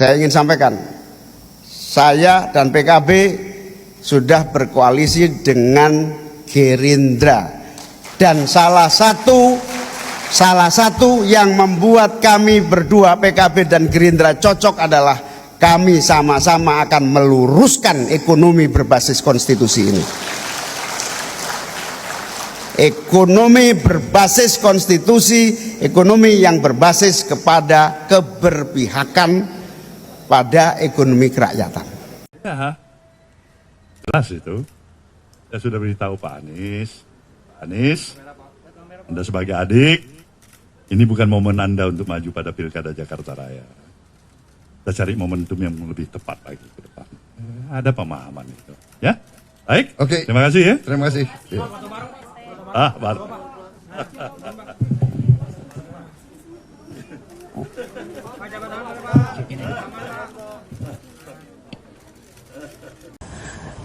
saya ingin sampaikan, saya dan PKB sudah berkoalisi dengan Gerindra, dan salah satu yang membuat kami berdua PKB dan Gerindra cocok adalah kami sama-sama akan meluruskan ekonomi berbasis konstitusi ini. Ekonomi berbasis konstitusi, ekonomi yang berbasis kepada keberpihakan pada ekonomi kerakyatan. Ya, jelas itu. Saya sudah beritahu Pak Anies. Pak Anies, Anda sebagai adik, ini bukan momen Anda untuk maju pada Pilkada Jakarta Raya. Kita cari momentum yang lebih tepat lagi ke depan. Ada pemahaman itu. Ya, baik. Oke. Terima kasih ya. Terima kasih. Ya. Baru.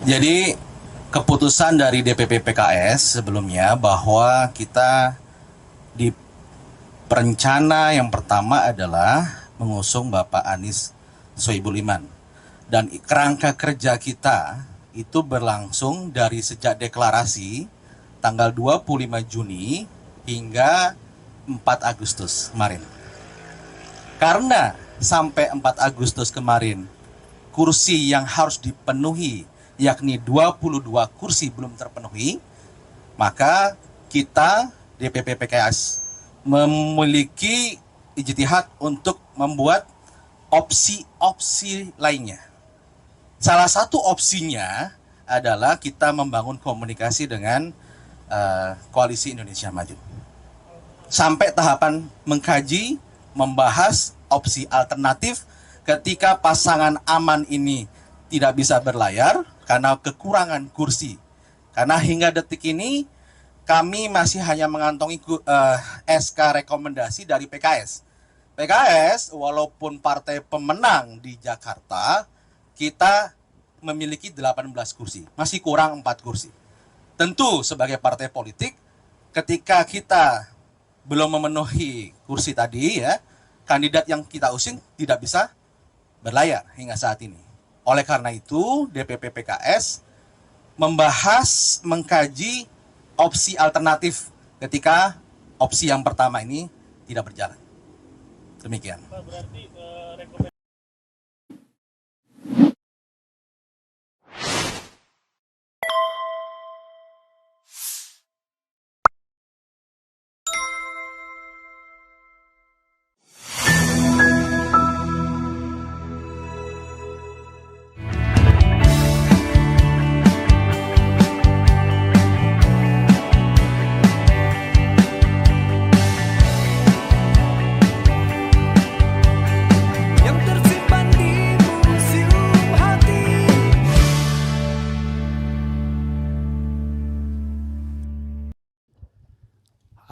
Jadi keputusan dari DPP PKS sebelumnya bahwa kita di perencana yang pertama adalah mengusung Bapak Anies Sohibul Iman. Dan kerangka kerja kita itu berlangsung dari sejak deklarasi tanggal 25 Juni hingga 4 Agustus kemarin. Karena sampai 4 Agustus kemarin kursi yang harus dipenuhi yakni 22 kursi belum terpenuhi, maka kita DPP PKS memiliki ijtihad untuk membuat opsi-opsi lainnya. Salah satu opsinya adalah kita membangun komunikasi dengan Koalisi Indonesia Maju. Sampai tahapan mengkaji, membahas opsi alternatif ketika pasangan aman ini tidak bisa berlayar karena kekurangan kursi. Karena hingga detik ini kami masih hanya mengantongi SK rekomendasi dari PKS. PKS walaupun partai pemenang di Jakarta, kita memiliki 18 kursi, masih kurang 4 kursi. Tentu sebagai partai politik, ketika kita belum memenuhi kursi tadi ya, kandidat yang kita usung tidak bisa berlayar hingga saat ini. Oleh karena itu, DPP PKS membahas, mengkaji opsi alternatif ketika opsi yang pertama ini tidak berjalan. Demikian.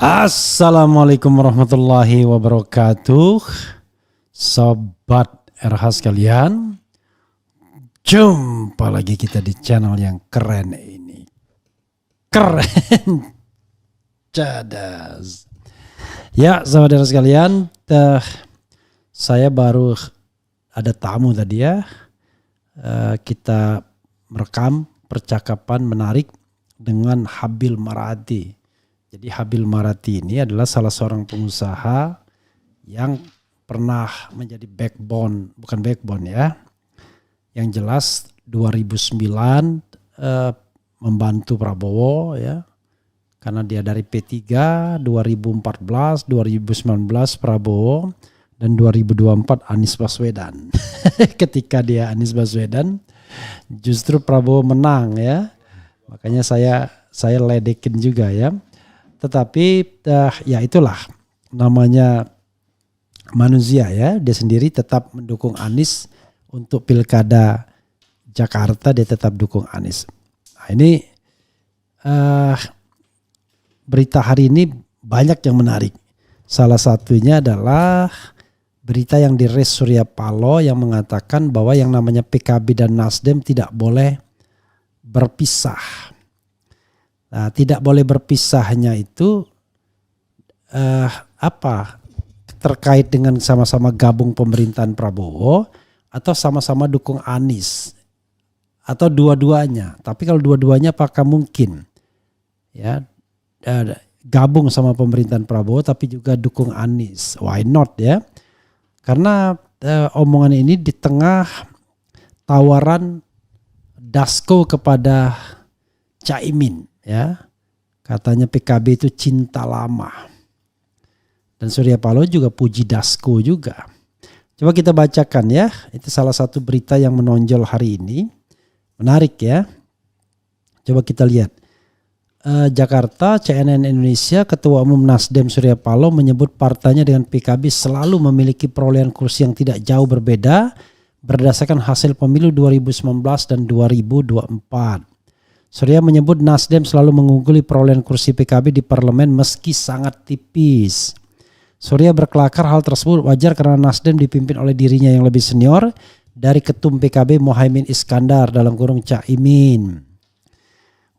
Assalamualaikum warahmatullahi wabarakatuh. Sobat RH sekalian, jumpa lagi kita di channel yang keren ini. Keren cadas. Ya sahabat RH sekalian, saya baru ada tamu tadi ya. Kita merekam percakapan menarik dengan Habil Marati. Jadi Habil Marati ini adalah salah seorang pengusaha yang pernah menjadi bukan backbone ya. Yang jelas 2009 membantu Prabowo ya. Karena dia dari P3, 2014, 2019 Prabowo, dan 2024 Anies Baswedan. Ketika dia Anies Baswedan, justru Prabowo menang ya. Makanya saya ledekin juga ya. Tetapi ya itulah namanya manusia ya. Dia sendiri tetap mendukung Anies untuk Pilkada Jakarta, dia tetap dukung Anies. Nah ini berita hari ini banyak yang menarik. Salah satunya adalah berita yang di Res Surya Paloh yang mengatakan bahwa yang namanya PKB dan Nasdem tidak boleh berpisah. Nah, tidak boleh berpisahnya itu terkait dengan sama-sama gabung pemerintahan Prabowo, atau sama-sama dukung Anies atau dua-duanya. Tapi kalau dua-duanya apakah mungkin ya gabung sama pemerintahan Prabowo tapi juga dukung Anies? Why not ya? Karena omongan ini di tengah tawaran Dasko kepada Caimin ya. Katanya PKB itu cinta lama. Dan Surya Paloh juga puji Dasko juga. Coba kita bacakan ya. Itu salah satu berita yang menonjol hari ini. Menarik ya. Coba kita lihat. Jakarta, CNN Indonesia, Ketua Umum Nasdem Surya Paloh menyebut partainya dengan PKB selalu memiliki perolehan kursi yang tidak jauh berbeda berdasarkan hasil pemilu 2019 dan 2024. Surya menyebut Nasdem selalu mengungguli perolehan kursi PKB di parlemen meski sangat tipis. Surya berkelakar hal tersebut wajar karena Nasdem dipimpin oleh dirinya yang lebih senior dari Ketum PKB Mohaimin Iskandar (Caimin).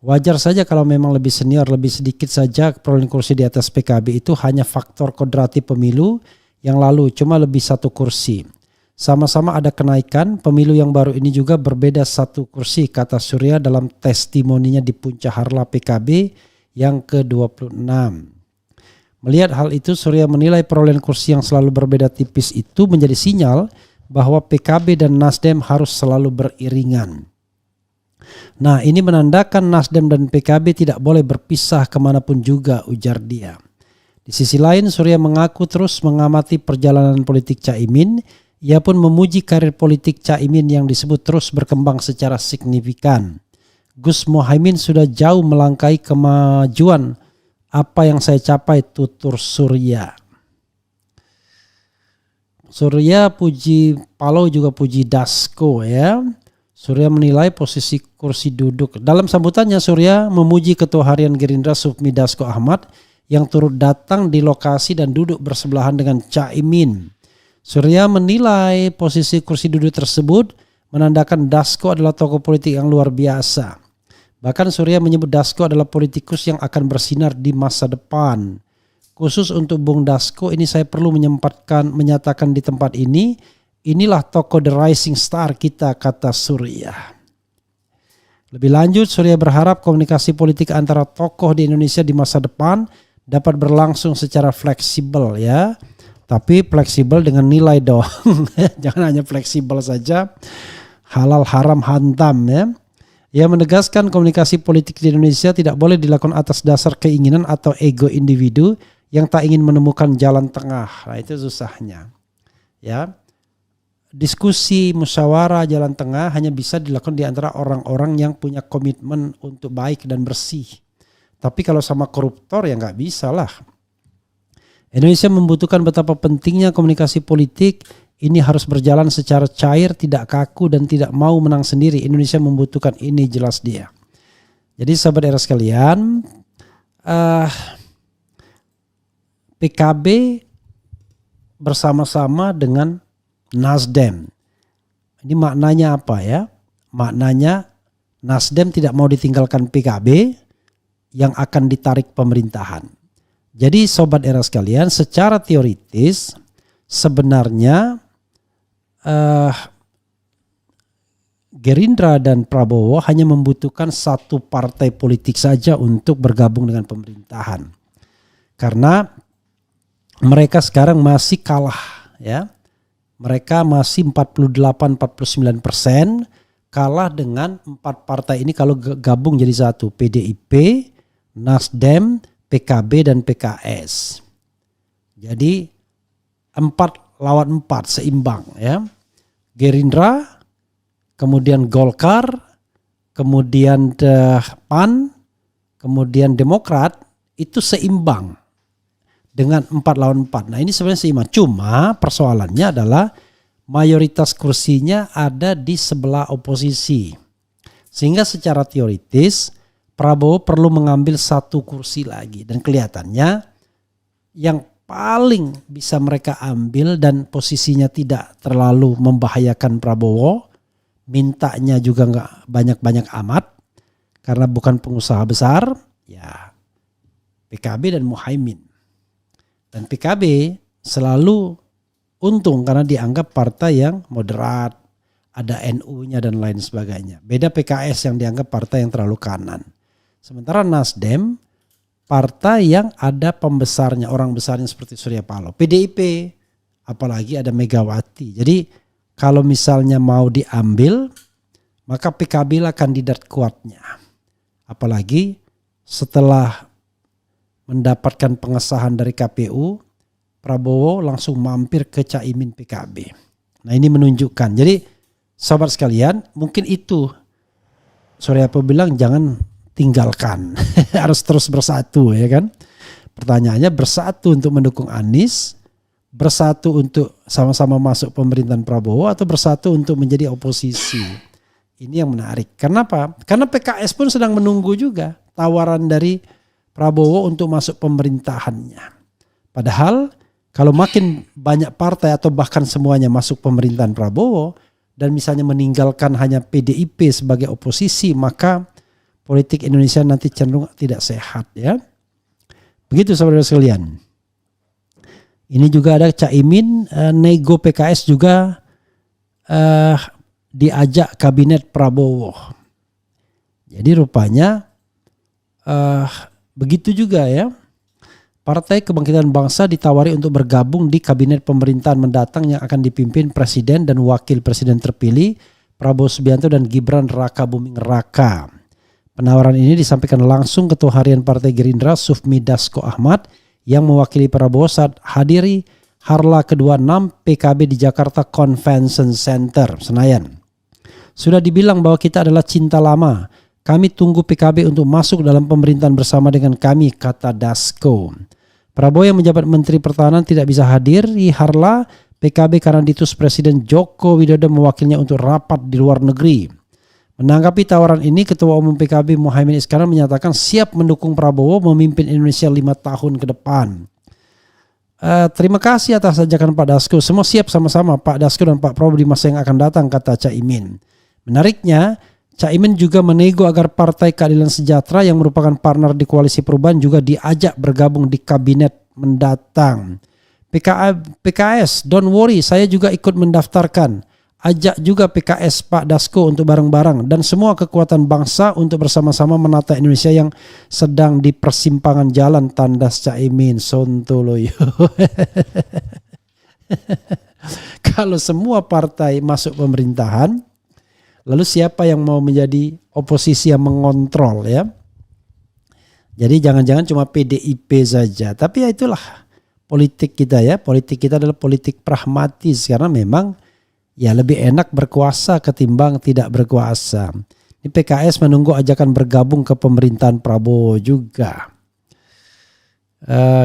Wajar saja kalau memang lebih senior, lebih sedikit saja perolehan kursi di atas PKB itu hanya faktor kodrati pemilu yang lalu, cuma lebih 1 kursi. Sama-sama ada kenaikan, pemilu yang baru ini juga berbeda 1 kursi, kata Surya dalam testimoninya di Puncak Harla PKB yang ke-26. Melihat hal itu, Surya menilai perolehan kursi yang selalu berbeda tipis itu menjadi sinyal bahwa PKB dan Nasdem harus selalu beriringan. Nah, ini menandakan Nasdem dan PKB tidak boleh berpisah kemanapun juga, ujar dia. Di sisi lain, Surya mengaku terus mengamati perjalanan politik Caimin. Ia pun memuji karir politik Caimin yang disebut terus berkembang secara signifikan. Gus Mohaimin sudah jauh melangkahi kemajuan apa yang saya capai, tutur Surya. Surya puji Paloh juga puji Dasko ya. Surya menilai posisi kursi duduk. Dalam sambutannya Surya memuji Ketua Harian Gerindra Sufmi Dasko Ahmad yang turut datang di lokasi dan duduk bersebelahan dengan Caimin. Surya menilai posisi kursi duduk tersebut menandakan Dasko adalah tokoh politik yang luar biasa. Bahkan Surya menyebut Dasko adalah politikus yang akan bersinar di masa depan. Khusus untuk Bung Dasko ini saya perlu menyatakan di tempat ini, inilah tokoh the rising star kita, kata Surya. Lebih lanjut, Surya berharap komunikasi politik antara tokoh di Indonesia di masa depan dapat berlangsung secara fleksibel ya. Tapi fleksibel dengan nilai dong. Jangan hanya fleksibel saja. Halal haram hantam ya. Ia menegaskan komunikasi politik di Indonesia tidak boleh dilakukan atas dasar keinginan atau ego individu yang tak ingin menemukan jalan tengah. Nah, itu susahnya. Ya. Diskusi musyawarah jalan tengah hanya bisa dilakukan di antara orang-orang yang punya komitmen untuk baik dan bersih. Tapi kalau sama koruptor ya nggak bisa lah. Indonesia membutuhkan betapa pentingnya komunikasi politik. Ini harus berjalan secara cair, tidak kaku dan tidak mau menang sendiri. Indonesia membutuhkan ini, jelas dia. Jadi sahabat era sekalian, PKB bersama-sama dengan Nasdem. Ini maknanya apa ya? Maknanya Nasdem tidak mau ditinggalkan PKB yang akan ditarik pemerintahan. Jadi sobat era sekalian, secara teoritis sebenarnya Gerindra dan Prabowo hanya membutuhkan 1 partai politik saja untuk bergabung dengan pemerintahan. Karena mereka sekarang masih kalah ya. Mereka masih 48-49% kalah dengan 4 partai ini kalau gabung jadi 1. PDIP, Nasdem, PKB dan PKS. Jadi 4 lawan 4 seimbang ya. Gerindra, kemudian Golkar, kemudian PAN, kemudian Demokrat itu seimbang dengan 4 lawan 4. Nah, ini sebenarnya seimbang. Cuma persoalannya adalah mayoritas kursinya ada di sebelah oposisi. Sehingga secara teoritis Prabowo perlu mengambil 1 kursi lagi. Dan kelihatannya yang paling bisa mereka ambil dan posisinya tidak terlalu membahayakan Prabowo, mintanya juga nggak banyak-banyak amat karena bukan pengusaha besar, ya PKB dan Mohaimin. Dan PKB selalu untung karena dianggap partai yang moderat, ada NU-nya dan lain sebagainya. Beda PKS yang dianggap partai yang terlalu kanan. Sementara Nasdem partai yang ada pembesarnya, orang besarnya seperti Surya Paloh. PDIP apalagi ada Megawati. Jadi kalau misalnya mau diambil, maka PKB lah kandidat kuatnya. Apalagi setelah mendapatkan pengesahan dari KPU, Prabowo langsung mampir ke Caimin PKB. Nah ini menunjukkan. Jadi sobat sekalian, mungkin itu Surya Paloh bilang jangan tinggalkan, harus terus bersatu, ya kan? Pertanyaannya bersatu untuk mendukung Anies, bersatu untuk sama-sama masuk pemerintahan Prabowo, atau bersatu untuk menjadi oposisi. Ini yang menarik. Kenapa? Karena PKS pun sedang menunggu juga tawaran dari Prabowo untuk masuk pemerintahannya. Padahal kalau makin banyak partai atau bahkan semuanya masuk pemerintahan Prabowo dan misalnya meninggalkan hanya PDIP sebagai oposisi, maka politik Indonesia nanti cenderung tidak sehat, ya. Begitu saudara sekalian. Ini juga ada Caimin nego PKS juga diajak kabinet Prabowo. Jadi rupanya begitu juga, ya. Partai Kebangkitan Bangsa ditawari untuk bergabung di kabinet pemerintahan mendatang yang akan dipimpin Presiden dan Wakil Presiden terpilih Prabowo Subianto dan Gibran Rakabuming Raka. Penawaran ini disampaikan langsung Ketua Harian Partai Gerindra Sufmi Dasko Ahmad yang mewakili Prabowo saat hadiri Harla ke-26 PKB di Jakarta Convention Center, Senayan. Sudah dibilang bahwa kita adalah cinta lama. Kami tunggu PKB untuk masuk dalam pemerintahan bersama dengan kami, kata Dasko. Prabowo yang menjabat Menteri Pertahanan tidak bisa hadir di Harla PKB karena diutus Presiden Joko Widodo mewakilnya untuk rapat di luar negeri. Menanggapi tawaran ini, Ketua Umum PKB Muhaimin Iskandar menyatakan siap mendukung Prabowo memimpin Indonesia 5 tahun ke depan. Terima kasih atas ajakan Pak Dasko. Semua siap sama-sama Pak Dasko dan Pak Prabowo di masa yang akan datang, kata Caimin. Menariknya, Caimin juga menego agar Partai Keadilan Sejahtera yang merupakan partner di Koalisi Perubahan juga diajak bergabung di kabinet mendatang. PKS, don't worry, saya juga ikut mendaftarkan. Ajak juga PKS Pak Dasko untuk bareng-bareng dan semua kekuatan bangsa untuk bersama-sama menata Indonesia yang sedang di persimpangan jalan, tandas Caimin. Sontoloyo. Kalau semua partai masuk pemerintahan, lalu siapa yang mau menjadi oposisi yang mengontrol, ya? Jadi jangan-jangan cuma PDIP saja. Tapi ya itulah politik kita, ya. Politik kita adalah politik pragmatis karena memang ya lebih enak berkuasa ketimbang tidak berkuasa. Ini PKS menunggu ajakan bergabung ke pemerintahan Prabowo juga.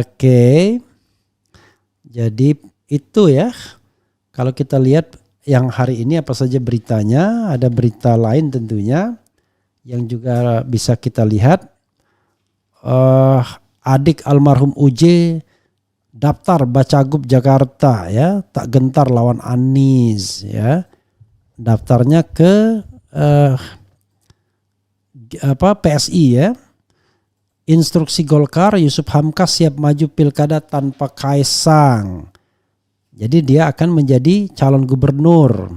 Oke. Jadi itu, ya. Kalau kita lihat yang hari ini apa saja beritanya, ada berita lain tentunya yang juga bisa kita lihat. Adik almarhum UJ daftar Bacagub Jakarta, ya, tak gentar lawan Anies, ya. Daftarnya ke PSI, ya. Instruksi Golkar, Yusuf Hamka siap maju pilkada tanpa Kaisang. Jadi dia akan menjadi calon gubernur.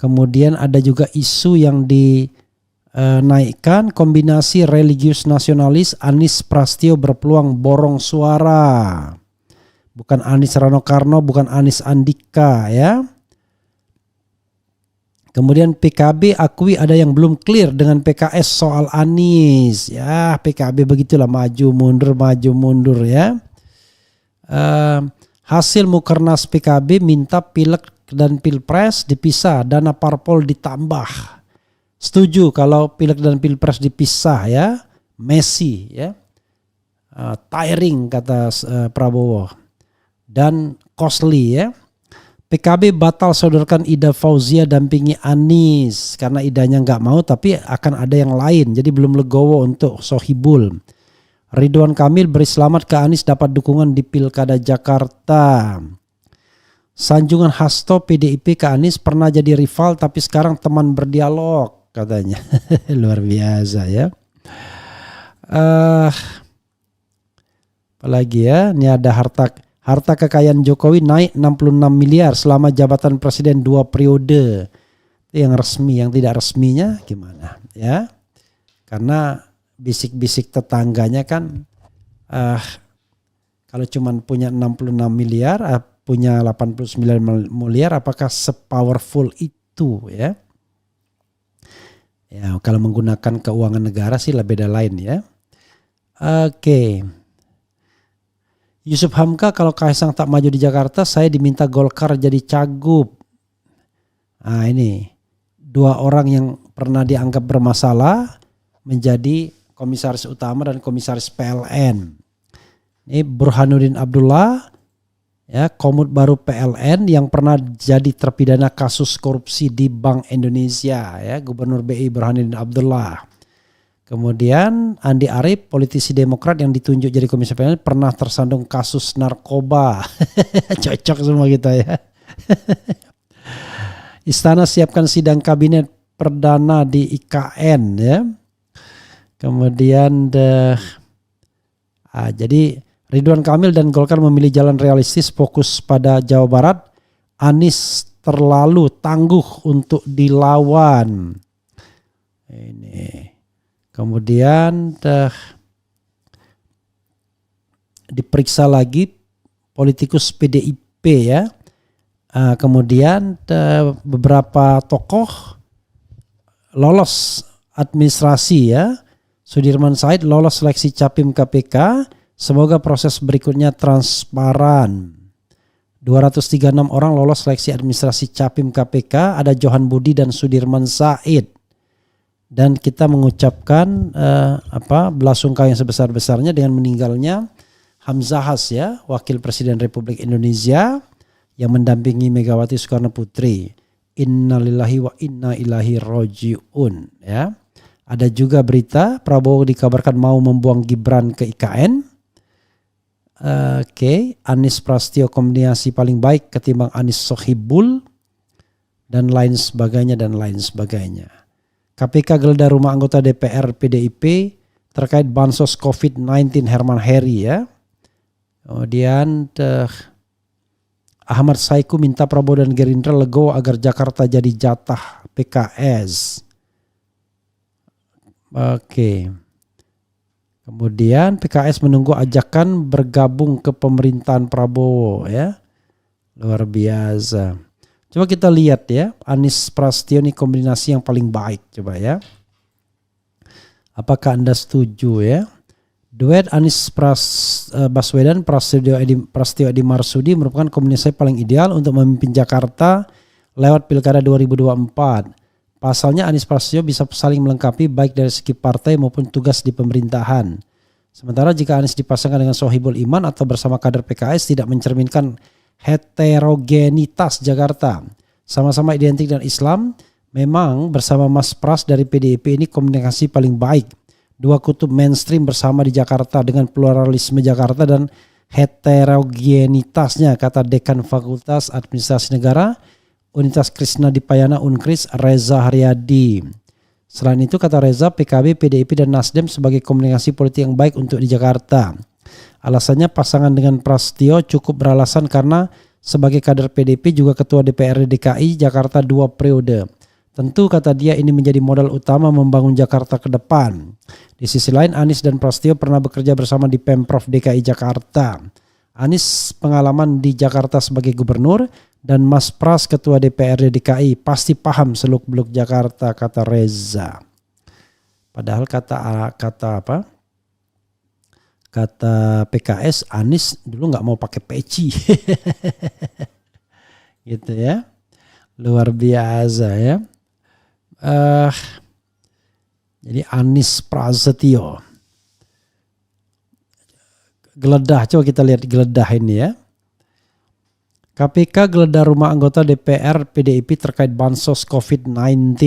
Kemudian ada juga isu yang dinaikkan, kombinasi religius nasionalis, Anies Prasetyo berpeluang borong suara. Bukan Anies Rano Karno, bukan Anies Andika, ya. Kemudian PKB akui ada yang belum clear dengan PKS soal Anies. Ya, PKB begitulah, maju mundur, ya. Hasil Mukernas PKB minta Pileg dan Pilpres dipisah, dana parpol ditambah. Setuju kalau Pileg dan Pilpres dipisah, ya. Messy, ya. Tiring kata Prabowo. Dan costly, ya. PKB batal sodorkan Ida Fauzia dampingi Anies karena Idanya nggak mau, tapi akan ada yang lain. Jadi belum legowo untuk Sohibul. Ridwan Kamil beri selamat ke Anies dapat dukungan di Pilkada Jakarta. Sanjungan Hasto PDIP ke Anies pernah jadi rival tapi sekarang teman berdialog, katanya. Luar biasa, ya. Apalagi, ya, ini ada harta kekayaan Jokowi naik 66 miliar selama jabatan presiden 2 periode. Yang resmi, yang tidak resminya gimana ya? Karena bisik-bisik tetangganya kan kalau cuman punya 66 miliar, punya 89 miliar, apakah sepowerful itu ya? Ya kalau menggunakan keuangan negara sih lah beda lain ya. Oke. Yusuf Hamka, kalau Kaisang tak maju di Jakarta, saya diminta Golkar jadi cagup. Nah ini 2 orang yang pernah dianggap bermasalah menjadi komisaris utama dan komisaris PLN. Ini Burhanuddin Abdullah, ya, komut baru PLN yang pernah jadi terpidana kasus korupsi di Bank Indonesia, ya, Gubernur BI Burhanuddin Abdullah. Kemudian Andi Arief, politisi Demokrat yang ditunjuk jadi komisaris PLN, pernah tersandung kasus narkoba. Cocok semua kita ya. Istana siapkan sidang kabinet perdana di IKN ya. Kemudian jadi Ridwan Kamil dan Golkar memilih jalan realistis, fokus pada Jawa Barat. Anies terlalu tangguh untuk dilawan. Ini. Kemudian diperiksa lagi politikus PDIP ya. Kemudian beberapa tokoh lolos administrasi ya. Sudirman Said lolos seleksi Capim KPK. Semoga proses berikutnya transparan. 236 orang lolos seleksi administrasi Capim KPK. Ada Johan Budi dan Sudirman Said. Dan kita mengucapkan belasungkawa yang sebesar-besarnya dengan meninggalnya Hamzahas ya, Wakil Presiden Republik Indonesia yang mendampingi Megawati Soekarno Putri. Innalillahi wa inna ilaihi rajiun ya. Ada juga berita Prabowo dikabarkan mau membuang Gibran ke IKN. Anies Prasetyo kombinasi paling baik ketimbang Anies Sohibul dan lain sebagainya dan lain sebagainya. KPK geledah rumah anggota DPR PDIP terkait bansos COVID-19 Herman Heri ya. Kemudian Ahmad Saiku minta Prabowo dan Gerindra legowo agar Jakarta jadi jatah PKS. Kemudian PKS menunggu ajakan bergabung ke pemerintahan Prabowo ya. Luar biasa. Coba kita lihat ya, Anies Prasetyo ini kombinasi yang paling baik coba ya. Apakah Anda setuju ya? Duet Anies Baswedan Prasetyo Edi Marsudi merupakan kombinasi paling ideal untuk memimpin Jakarta lewat Pilkada 2024. Pasalnya Anies Prasetyo bisa saling melengkapi baik dari segi partai maupun tugas di pemerintahan. Sementara jika Anies dipasangkan dengan Sohibul Iman atau bersama kader PKS tidak mencerminkan heterogenitas Jakarta. Sama-sama identik dengan Islam, memang bersama Mas Pras dari PDIP ini komunikasi paling baik. 2 kutub mainstream bersama di Jakarta dengan pluralisme Jakarta dan heterogenitasnya, kata Dekan Fakultas Administrasi Negara Universitas Krishna Dipayana Unkris Reza Haryadi. Selain itu kata Reza, PKB, PDIP dan Nasdem sebagai komunikasi politik yang baik untuk di Jakarta. Alasannya pasangan dengan Prasetyo cukup beralasan karena sebagai kader PDIP juga ketua DPRD DKI Jakarta 2 periode. Tentu kata dia ini menjadi modal utama membangun Jakarta ke depan. Di sisi lain Anies dan Prasetyo pernah bekerja bersama di Pemprov DKI Jakarta. Anies pengalaman di Jakarta sebagai gubernur dan Mas Pras ketua DPRD DKI pasti paham seluk-beluk Jakarta, kata Reza. Padahal kata PKS Anies dulu nggak mau pakai peci. Gitu ya. Luar biasa ya. Jadi Anies Prasetyo geledah, coba kita lihat geledah ini ya. KPK geledah rumah anggota DPR PDIP terkait bansos COVID-19.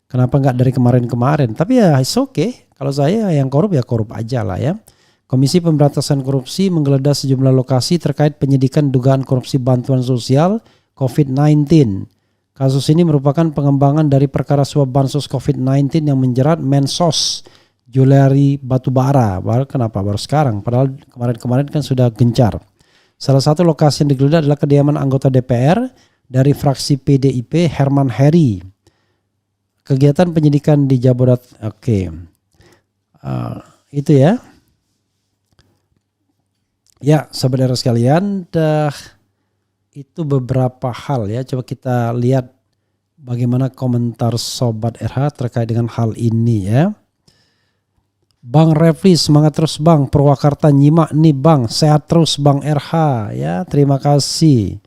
Kenapa nggak dari kemarin-kemarin? Tapi ya it's okay. Kalau saya yang korup ya korup aja lah ya. Komisi Pemberantasan Korupsi menggeledah sejumlah lokasi terkait penyidikan dugaan korupsi bantuan sosial COVID-19. Kasus ini merupakan pengembangan dari perkara suap bansos COVID-19 yang menjerat Mensos Juliari Batubara. Kenapa baru sekarang? Padahal kemarin-kemarin kan sudah gencar. Salah satu lokasi yang digeledah adalah kediaman anggota DPR Dari fraksi PDIP Herman Heri. Kegiatan penyidikan di Jabodetabek. Oke. Itu ya. Ya, saudara sekalian, itu beberapa hal ya. Coba kita lihat bagaimana komentar Sobat RH terkait dengan hal ini ya. Bang Refli, semangat terus Bang. Purwakarta nyimak nih Bang. Sehat terus Bang RH ya. Terima kasih.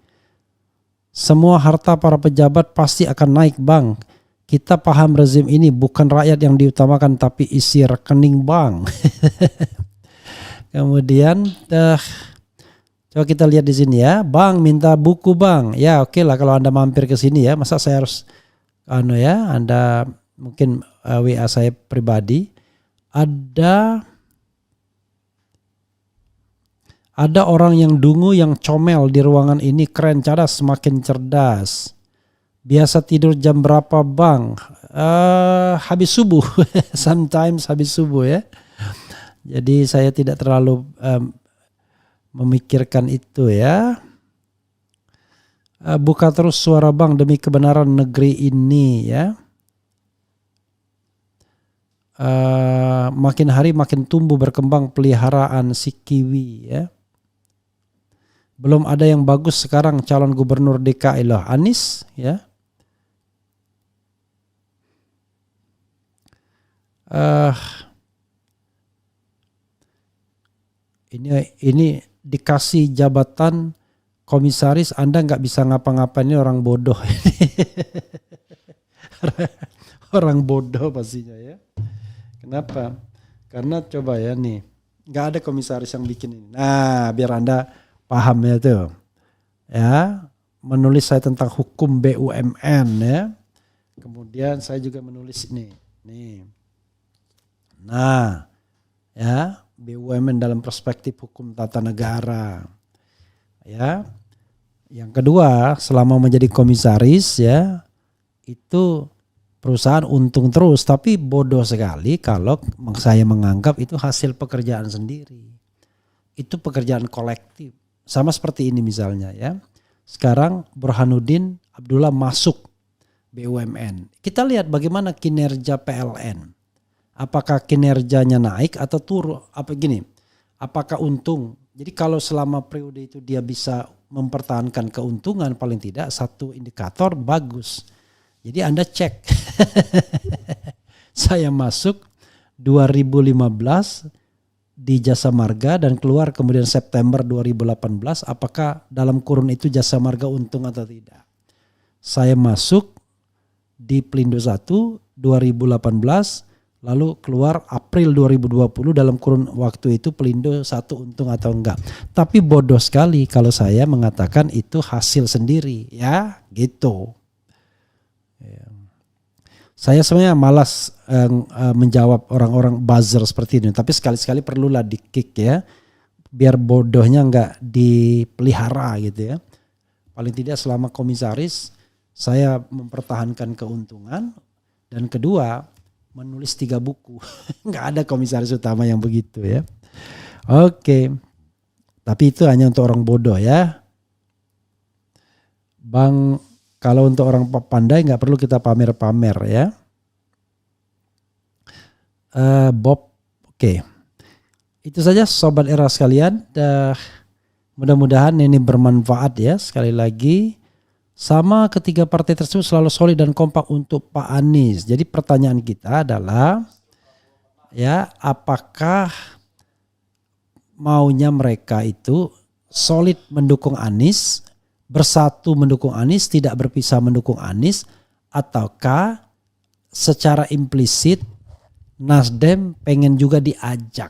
Semua harta para pejabat pasti akan naik Bang. Kita paham rezim ini bukan rakyat yang diutamakan tapi isi rekening bank. Kemudian coba kita lihat di sini ya. Bang minta buku Bang. Ya oke lah kalau Anda mampir ke sini ya. Masa saya harus Anda mungkin WA saya pribadi. Ada orang yang dungu yang comel di ruangan ini, keren, cadas, semakin cerdas. Biasa tidur jam berapa Bang? Habis subuh. Sometimes habis subuh ya. Jadi saya tidak terlalu memikirkan itu ya. Buka terus suara Bang demi kebenaran negeri ini ya. Makin hari makin tumbuh berkembang peliharaan si kiwi ya. Belum ada yang bagus sekarang calon gubernur DKI loh, Anies ya. Ini dikasih jabatan komisaris Anda nggak bisa ngapa-ngapain, ini orang bodoh. Orang bodoh pastinya ya. Kenapa? Karena coba ya nih, nggak ada komisaris yang bikin ini. Nah biar Anda paham ya tuh. Ya, menulis saya tentang hukum BUMN ya. Kemudian saya juga menulis ini. Nih. Nah, ya, BUMN dalam perspektif hukum tata negara. Ya. Yang kedua, selama menjadi komisaris ya, itu perusahaan untung terus, tapi bodoh sekali kalau saya menganggap itu hasil pekerjaan sendiri. Itu pekerjaan kolektif. Sama seperti ini misalnya ya. Sekarang Burhanuddin Abdullah masuk BUMN. Kita lihat bagaimana kinerja PLN. Apakah kinerjanya naik atau turun? Apakah untung? Jadi kalau selama periode itu dia bisa mempertahankan keuntungan, paling tidak satu indikator bagus. Jadi Anda cek. Saya masuk 2015 di Jasa Marga dan keluar kemudian September 2018. Apakah dalam kurun itu Jasa Marga untung atau tidak? Saya masuk di Pelindo 1 2018. Lalu keluar April 2020, dalam kurun waktu itu Pelindo 1 untung atau enggak. Tapi bodoh sekali kalau saya mengatakan itu hasil sendiri ya gitu. Ya. Saya sebenarnya malas menjawab orang-orang buzzer seperti ini. Tapi sekali-sekali perlulah di kick ya. Biar bodohnya enggak dipelihara gitu ya. Paling tidak selama komisaris saya mempertahankan keuntungan. Dan kedua, menulis 3 buku. Nggak ada komisaris utama yang begitu ya. Oke. Tapi itu hanya untuk orang bodoh ya. Bang, kalau untuk orang pandai nggak perlu kita pamer-pamer ya. Bob, oke. Itu saja Sobat Era sekalian. Mudah-mudahan ini bermanfaat ya. Sekali lagi. Sama ketiga partai tersebut selalu solid dan kompak untuk Pak Anies. Jadi pertanyaan kita adalah ya, apakah maunya mereka itu solid mendukung Anies, bersatu mendukung Anies, tidak berpisah mendukung Anies, ataukah secara implisit Nasdem pengen juga diajak.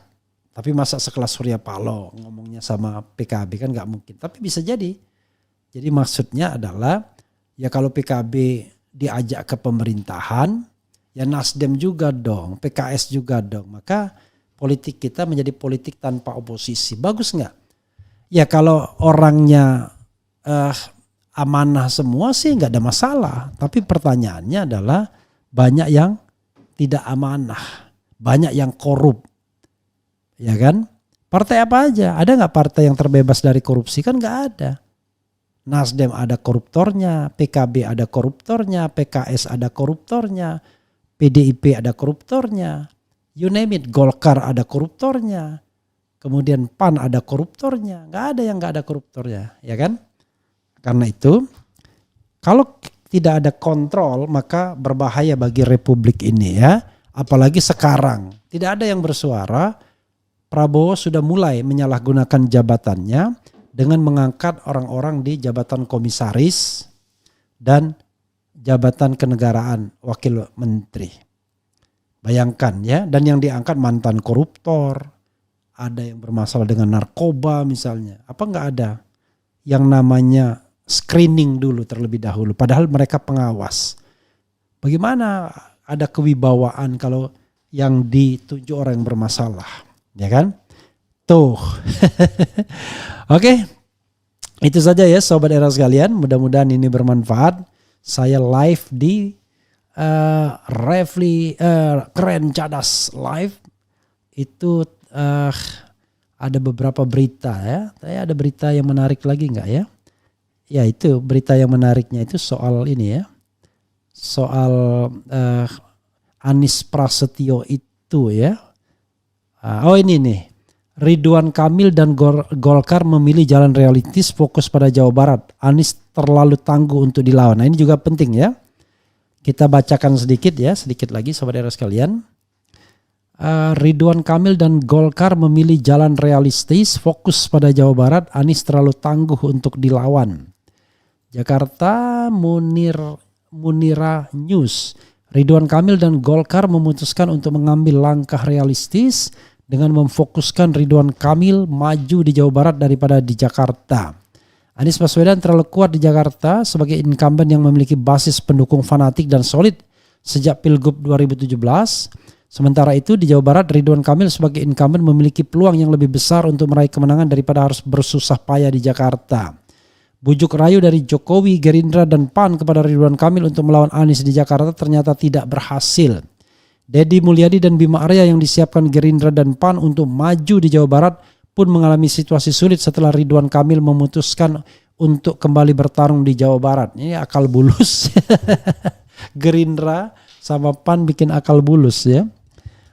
Tapi masa sekelas Surya Paloh ngomongnya sama PKB kan nggak mungkin. Tapi bisa jadi. Jadi maksudnya adalah ya kalau PKB diajak ke pemerintahan ya Nasdem juga dong, PKS juga dong. Maka politik kita menjadi politik tanpa oposisi. Bagus nggak? Ya kalau orangnya amanah semua sih nggak ada masalah. Tapi pertanyaannya adalah banyak yang tidak amanah, banyak yang korup, ya kan? Partai apa aja? Ada nggak partai yang terbebas dari korupsi? Kan nggak ada. Nasdem ada koruptornya, PKB ada koruptornya, PKS ada koruptornya, PDIP ada koruptornya, you name it, Golkar ada koruptornya, kemudian PAN ada koruptornya, nggak ada yang nggak ada koruptornya, ya kan? Karena itu, kalau tidak ada kontrol maka berbahaya bagi republik ini ya, apalagi sekarang tidak ada yang bersuara. Prabowo sudah mulai menyalahgunakan jabatannya dengan mengangkat orang-orang di jabatan komisaris dan jabatan kenegaraan wakil menteri. Bayangkan ya, dan yang diangkat mantan koruptor, ada yang bermasalah dengan narkoba misalnya. Apa nggak ada yang namanya screening dulu terlebih dahulu, padahal mereka pengawas. Bagaimana ada kewibawaan kalau yang ditunjuk orang yang bermasalah, ya kan? Tuh. Oke, itu saja ya Sobat Era sekalian. Mudah-mudahan ini bermanfaat. Saya live di Refli Keren Cadas Live. Itu ada beberapa berita ya. Saya ada berita yang menarik lagi nggak ya? Ya itu berita yang menariknya itu soal ini ya. Soal Anies Prasetyo itu ya. Oh ini nih. Ridwan Kamil dan Golkar memilih jalan realistis fokus pada Jawa Barat. Anies terlalu tangguh untuk dilawan. Nah ini juga penting ya. Kita bacakan sedikit ya, sedikit lagi Sobat Era sekalian. Ridwan Kamil dan Golkar memilih jalan realistis fokus pada Jawa Barat. Anies terlalu tangguh untuk dilawan. Jakarta Munira News. Ridwan Kamil dan Golkar memutuskan untuk mengambil langkah realistis dengan memfokuskan Ridwan Kamil maju di Jawa Barat daripada di Jakarta. Anies Baswedan terlalu kuat di Jakarta sebagai incumbent yang memiliki basis pendukung fanatik dan solid sejak Pilgub 2017. Sementara itu di Jawa Barat Ridwan Kamil sebagai incumbent memiliki peluang yang lebih besar untuk meraih kemenangan daripada harus bersusah payah di Jakarta. Bujuk rayu dari Jokowi, Gerindra dan PAN kepada Ridwan Kamil untuk melawan Anies di Jakarta ternyata tidak berhasil. Deddy Mulyadi dan Bima Arya yang disiapkan Gerindra dan PAN untuk maju di Jawa Barat pun mengalami situasi sulit setelah Ridwan Kamil memutuskan untuk kembali bertarung di Jawa Barat. Ini akal bulus. Gerindra sama PAN bikin akal bulus ya.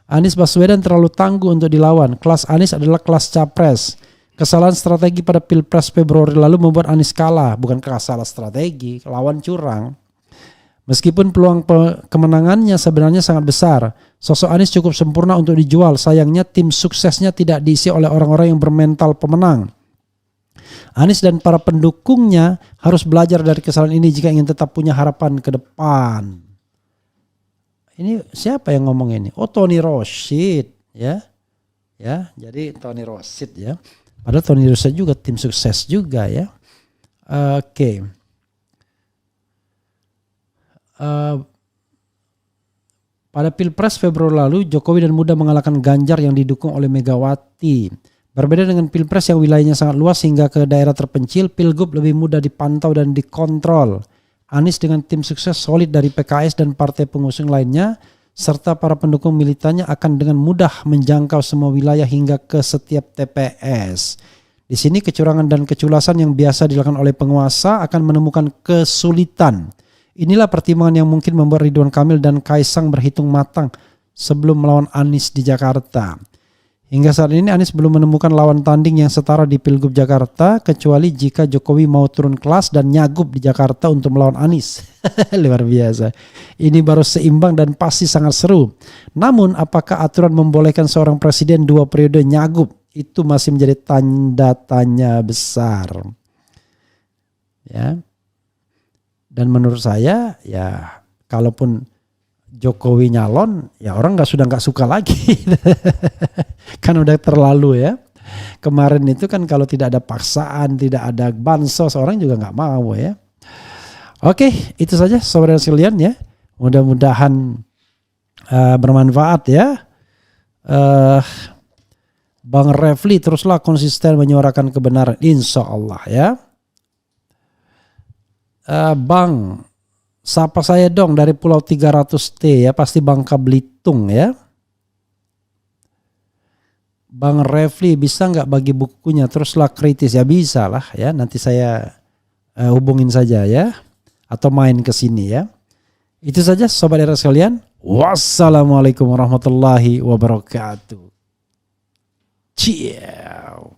Anies Baswedan terlalu tangguh untuk dilawan. Kelas Anies adalah kelas capres. Kesalahan strategi pada Pilpres Februari lalu membuat Anies kalah. Bukan kesalahan strategi, lawan curang. Meskipun peluang kemenangannya sebenarnya sangat besar, sosok Anies cukup sempurna untuk dijual. Sayangnya tim suksesnya tidak diisi oleh orang-orang yang bermental pemenang. Anies dan para pendukungnya harus belajar dari kesalahan ini jika ingin tetap punya harapan ke depan. Ini siapa yang ngomong ini? Oh Tony Rosid ya. Ya, jadi Tony Rosid ya. Padahal Tony Rosid juga tim sukses juga ya. Oke. Pada Pilpres Februari lalu, Jokowi dan mudah mengalahkan Ganjar yang didukung oleh Megawati. Berbeda dengan Pilpres yang wilayahnya sangat luas hingga ke daerah terpencil, Pilgub lebih mudah dipantau dan dikontrol. Anies dengan tim sukses solid dari PKS dan partai pengusung lainnya, serta para pendukung militannya akan dengan mudah menjangkau semua wilayah hingga ke setiap TPS. Di sini kecurangan dan keculasan yang biasa dilakukan oleh penguasa akan menemukan kesulitan. Inilah pertimbangan yang mungkin membuat Ridwan Kamil dan Kaisang berhitung matang sebelum melawan Anies di Jakarta. Hingga saat ini Anies belum menemukan lawan tanding yang setara di Pilgub Jakarta kecuali jika Jokowi mau turun kelas dan nyagup di Jakarta untuk melawan Anies. Luar biasa. Ini baru seimbang dan pasti sangat seru. Namun apakah aturan membolehkan seorang presiden 2 periode nyagup? Itu masih menjadi tanda tanya besar. Ya. Dan menurut saya ya kalaupun Jokowi nyalon ya orang sudah nggak suka lagi. Kan udah terlalu ya. Kemarin itu kan kalau tidak ada paksaan, tidak ada bansos, orang juga nggak mau ya. Oke, itu saja saudara sekalian ya. Mudah-mudahan bermanfaat ya. Bang Refli teruslah konsisten menyuarakan kebenaran, insya Allah ya. Bang, sapa saya dong dari Pulau 300T ya, pasti Bangka Belitung ya. Bang Refli bisa nggak bagi bukunya teruslah kritis ya, bisa lah ya. Nanti saya hubungin saja ya, atau main ke sini ya. Itu saja sobat era sekalian. Wassalamualaikum warahmatullahi wabarakatuh. Ciao.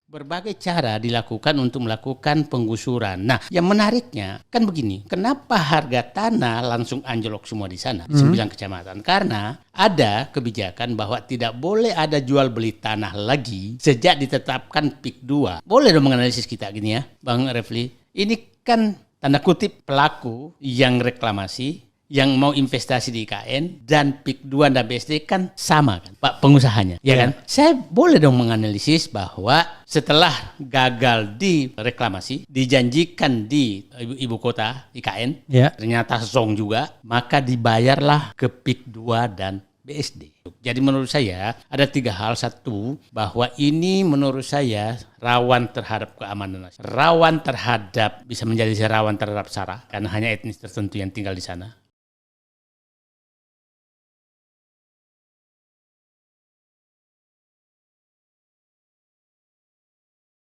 Berbagai cara dilakukan untuk melakukan penggusuran. Nah, yang menariknya kan begini, kenapa harga tanah langsung anjlok semua di sana, di 9 kecamatan? Karena ada kebijakan bahwa tidak boleh ada jual beli tanah lagi sejak ditetapkan PIK 2. Boleh dong menganalisis kita gini ya, Bang Refli. Ini kan tanda kutip pelaku yang reklamasi, yang mau investasi di IKN, dan PIK 2 dan BSD kan sama kan, Pak pengusahanya, ya kan? Saya boleh dong menganalisis bahwa setelah gagal di reklamasi, dijanjikan di ibu kota IKN, ternyata zong juga, maka dibayarlah ke PIK 2 dan BSD. Jadi menurut saya ada 3 hal. Satu, bahwa ini menurut saya rawan terhadap keamanan nasional, rawan terhadap, bisa menjadi rawan terhadap SARA karena hanya etnis tertentu yang tinggal di sana.